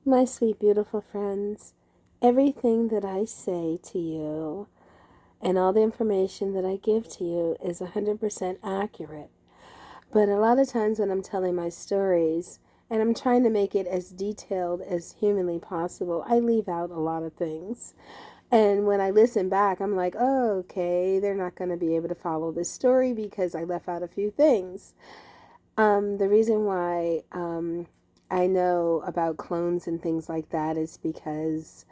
My sweet, beautiful friends, everything that I say to you and all the information that I give to you is 100% accurate. But a lot of times when I'm telling my stories and I'm trying to make it as detailed as humanly possible, I leave out a lot of things. And when I listen back, I'm like, oh, okay, they're not going to be able to follow this story because I left out a few things. The reason why I know about clones and things like that is because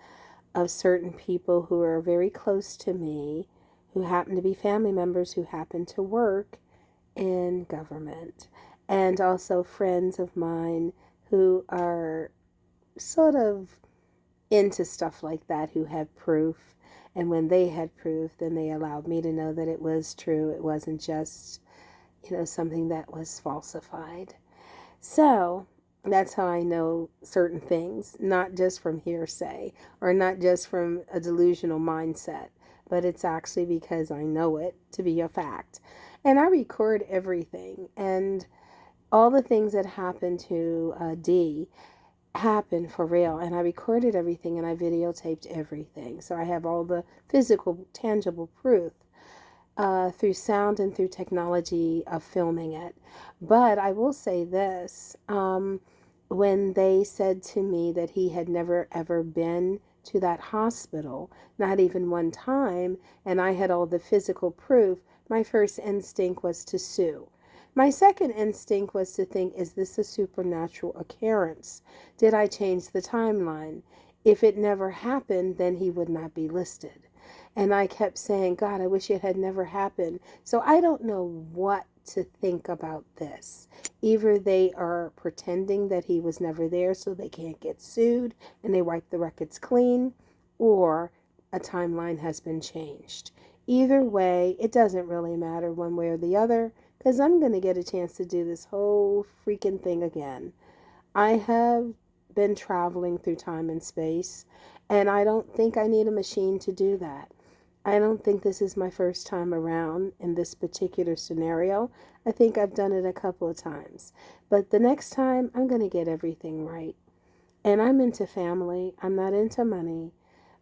of certain people who are very close to me, who happen to be family members who happen to work in government, and also friends of mine who are sort of into stuff like that, who have proof. And when they had proof, then they allowed me to know that it was true. It wasn't just, something that was falsified. So that's how I know certain things, not just from hearsay or not just from a delusional mindset, but it's actually because I know it to be a fact. And I record everything, and all the things that happened to D happened for real. And I recorded everything and I videotaped everything. So I have all the physical, tangible proof through sound and through technology of filming it. But I will say this, when they said to me that he had never ever been to that hospital, not even one time, and I had all the physical proof, my first instinct was to sue. My second instinct was to think, is this a supernatural occurrence? Did I change the timeline? If it never happened, then he would not be listed. And I kept saying, God, I wish it had never happened. So I don't know what to think about this. Either they are pretending that he was never there so they can't get sued and they wipe the records clean, or a timeline has been changed. Either way, it doesn't really matter one way or the other, because I'm going to get a chance to do this whole freaking thing again. I have been traveling through time and space, and I don't think I need a machine to do that. I don't think this is my first time around in this particular scenario. I think I've done it a couple of times. But the next time, I'm going to get everything right. And I'm into family. I'm not into money.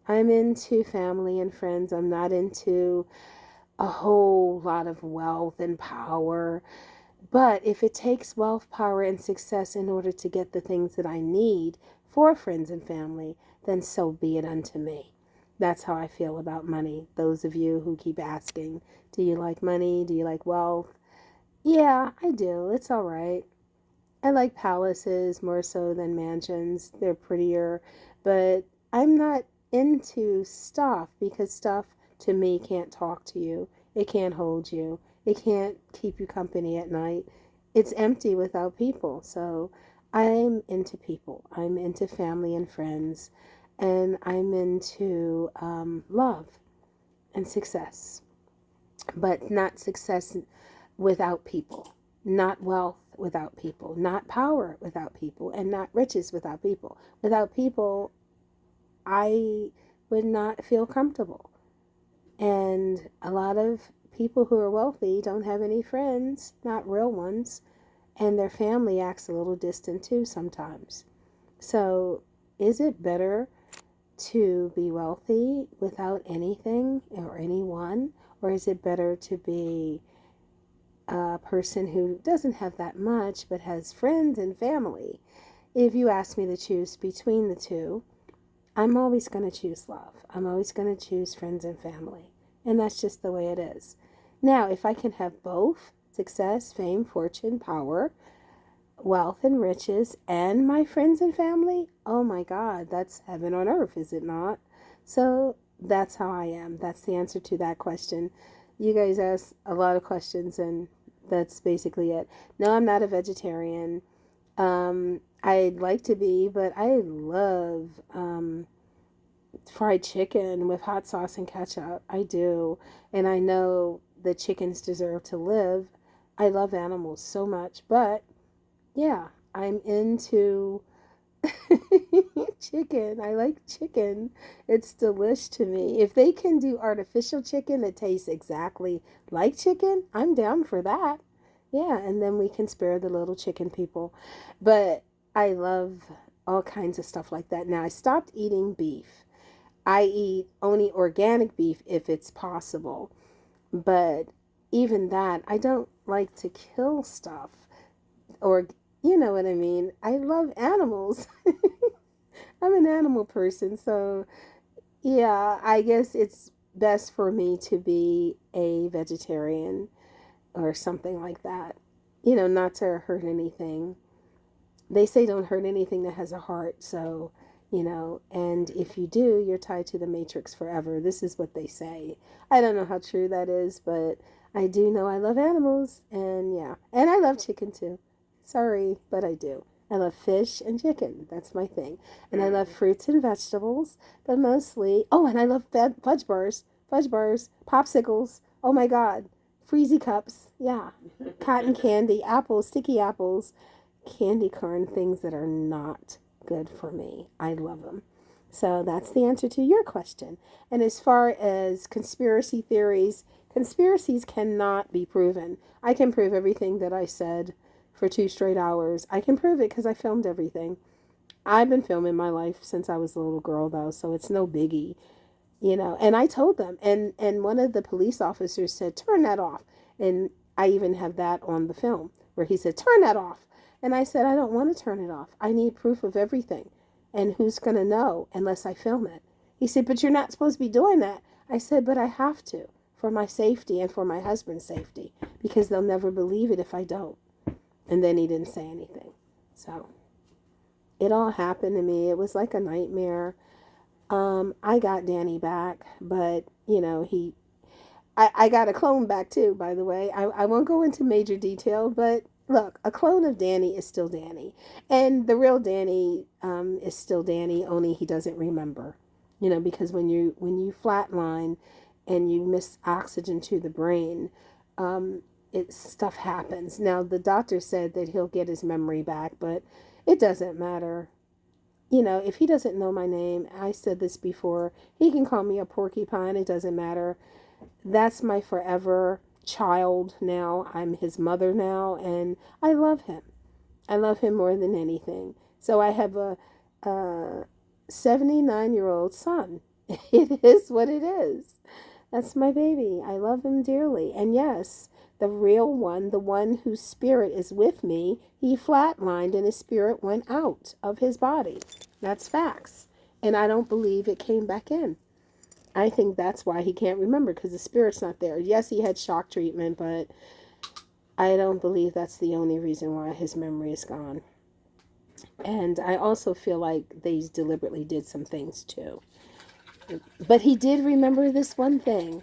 I'm into family and friends. I'm not into a whole lot of wealth and power. But if it takes wealth, power, and success in order to get the things that I need for friends and family, then so be it unto me. That's how I feel about money. Those of you who keep asking, do you like money? Do you like wealth? Yeah, I do. It's all right. I like palaces more so than mansions. They're prettier, but I'm not into stuff because stuff to me can't talk to you. It can't hold you. It can't keep you company at night. It's empty without people. So I'm into people. I'm into family and friends, and I'm into love and success, but not success without people, not wealth without people, not power without people, and not riches without people. Without people, I would not feel comfortable. And a lot of people who are wealthy don't have any friends, not real ones, and their family acts a little distant too sometimes. So, is it better to be wealthy without anything or anyone, or is it better to be a person who doesn't have that much but has friends and family? If you ask me to choose between the two, I'm always going to choose love. I'm always going to choose friends and family. And that's just the way it is. Now, if I can have both success, fame, fortune, power, wealth, and riches, and my friends and family, oh my God, that's heaven on earth, is it not? So that's how I am. That's the answer to that question. You guys ask a lot of questions, and that's basically it. No, I'm not a vegetarian. I'd like to be, but I love fried chicken with hot sauce and ketchup. I do. And I know the chickens deserve to live. I love animals so much. But yeah, I'm into chicken. I like chicken. It's delish to me. If they can do artificial chicken that tastes exactly like chicken, I'm down for that. Yeah, and then we can spare the little chicken people. But I love all kinds of stuff like that. Now, I stopped eating beef. I eat only organic beef if it's possible. But even that, I don't like to kill stuff, or, you know what I mean? I love animals. I'm an animal person. So, yeah, I guess it's best for me to be a vegetarian or something like that. Not to hurt anything. They say don't hurt anything that has a heart. So, and if you do, you're tied to the matrix forever. This is what they say. I don't know how true that is, but I do know I love animals. And yeah, and I love chicken too. Sorry, but I do. I love fish and chicken. That's my thing. And I love fruits and vegetables, but mostly, oh, and I love fudge bars, popsicles. Oh my God. Freezy cups. Yeah. Cotton candy, apples, sticky apples, candy corn, things that are not good for me. I love them. So that's the answer to your question. And as far as conspiracy theories, conspiracies cannot be proven. I can prove everything that I said for 2 straight hours. I can prove it because I filmed everything. I've been filming my life since I was a little girl, though, so it's no biggie. And I told them, and one of the police officers said, turn that off. And I even have that on the film where he said, turn that off. And I said, I don't want to turn it off. I need proof of everything. And who's going to know unless I film it? He said, but you're not supposed to be doing that. I said, but I have to, for my safety and for my husband's safety, because they'll never believe it if I don't. And then he didn't say anything. So it all happened to me. It was like a nightmare. I got Danny back, but I got a clone back too, by the way. I won't go into major detail, but look, a clone of Danny is still Danny. And the real Danny is still Danny, only he doesn't remember. Because when you flatline and you miss oxygen to the brain, stuff happens. Now, the doctor said that he'll get his memory back, but it doesn't matter. If he doesn't know my name, I said this before, he can call me a porcupine. It doesn't matter. That's my forever child now. I'm his mother now, and I love him. I love him more than anything. So I have a 79-year-old son. It is what it is. That's my baby. I love him dearly. And yes, the real one, the one whose spirit is with me, he flatlined and his spirit went out of his body. That's facts. And I don't believe it came back in. I think that's why he can't remember, because the spirit's not there. Yes, he had shock treatment, but I don't believe that's the only reason why his memory is gone. And I also feel like they deliberately did some things too. But he did remember this one thing.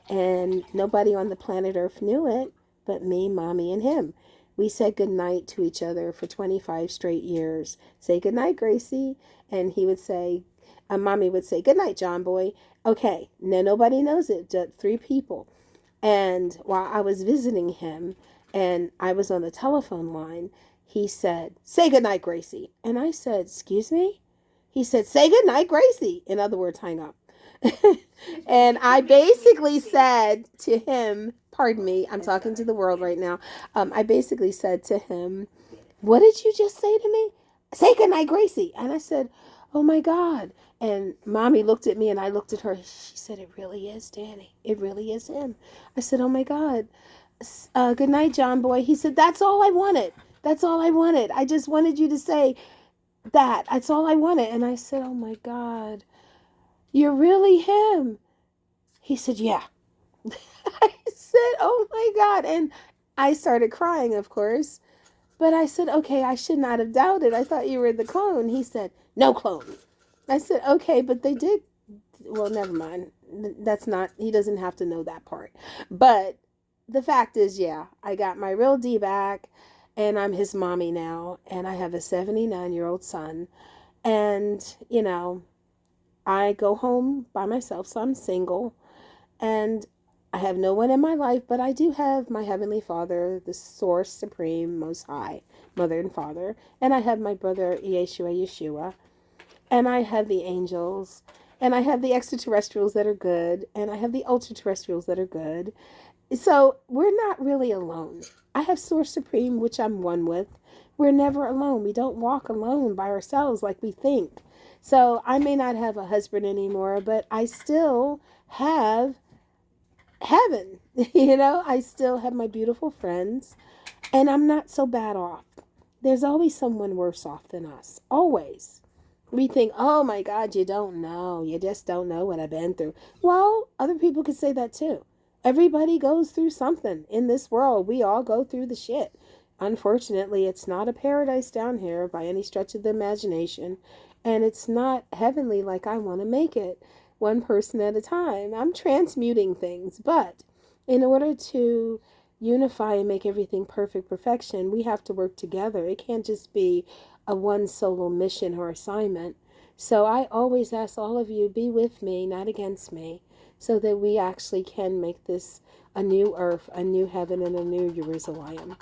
And nobody on the planet Earth knew it but me, Mommy, and him. We said goodnight to each other for 25 straight years. Say goodnight, Gracie. And he would say, Mommy would say, good night, John boy. Okay, now nobody knows it, just 3 people. And while I was visiting him and I was on the telephone line, he said, say goodnight, Gracie. And I said, excuse me? He said, say goodnight, Gracie. In other words, hang up. And I basically said to him, pardon me, I'm talking to the world right now. I basically said to him, what did you just say to me? Say goodnight, Gracie. And I said, oh my God. And Mommy looked at me and I looked at her. She said, it really is Danny. It really is him. I said, oh my God. Good night, John boy. He said, that's all I wanted. That's all I wanted. I just wanted you to say that. That's all I wanted. And I said, oh my God, you're really him. He said, yeah. I said, oh my God. And I started crying, of course. But I said, okay, I should not have doubted. I thought you were the clone. He said, no clone. I said, okay, but they did. Well, never mind. That's not, he doesn't have to know that part. But the fact is, yeah, I got my real D back and I'm his mommy now. And I have a 79-year-old son. And, I go home by myself, so I'm single. And I have no one in my life, but I do have my Heavenly Father, the Source Supreme, Most High, Mother and Father. And I have my brother, Yeshua. And I have the angels. And I have the extraterrestrials that are good. And I have the ultra-terrestrials that are good. So we're not really alone. I have Source Supreme, which I'm one with. We're never alone. We don't walk alone by ourselves like we think. So I may not have a husband anymore, but I still have heaven. I still have my beautiful friends, and I'm not so bad off. There's always someone worse off than us. Always. We think, oh my God, you don't know. You just don't know what I've been through. Well, other people could say that too. Everybody goes through something in this world. We all go through the shit. Unfortunately, it's not a paradise down here by any stretch of the imagination. And it's not heavenly like I want to make it, one person at a time. I'm transmuting things. But in order to unify and make everything perfect perfection, we have to work together. It can't just be a one solo mission or assignment. So I always ask all of you, be with me, not against me, so that we actually can make this a new earth, a new heaven, and a new Jerusalem.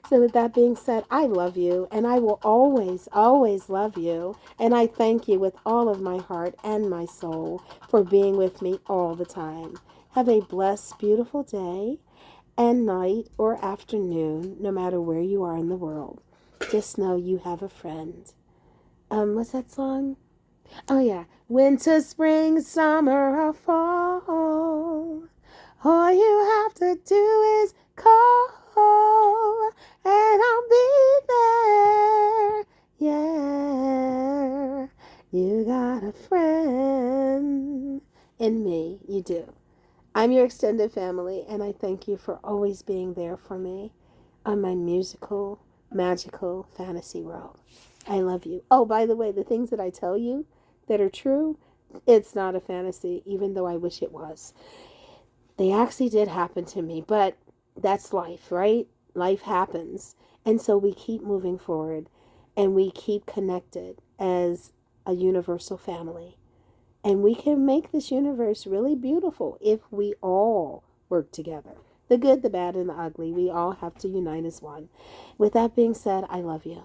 So with that being said, I love you, and I will always, always love you. And I thank you with all of my heart and my soul for being with me all the time. Have a blessed, beautiful day and night or afternoon, no matter where you are in the world. Just know you have a friend. What's that song? Oh yeah. Winter, spring, summer, or fall. All you have to do is call, and I'll be there. Yeah. You got a friend in me. You do. I'm your extended family, and I thank you for always being there for me on my musical, magical fantasy world. I love you. Oh, by the way, the things that I tell you that are true, it's not a fantasy, even though I wish it was. They actually did happen to me, but that's life, right? Life happens. And so we keep moving forward, and we keep connected as a universal family. And we can make this universe really beautiful if we all work together. The good, the bad, and the ugly. We all have to unite as one. With that being said, I love you.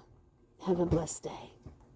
Have a blessed day.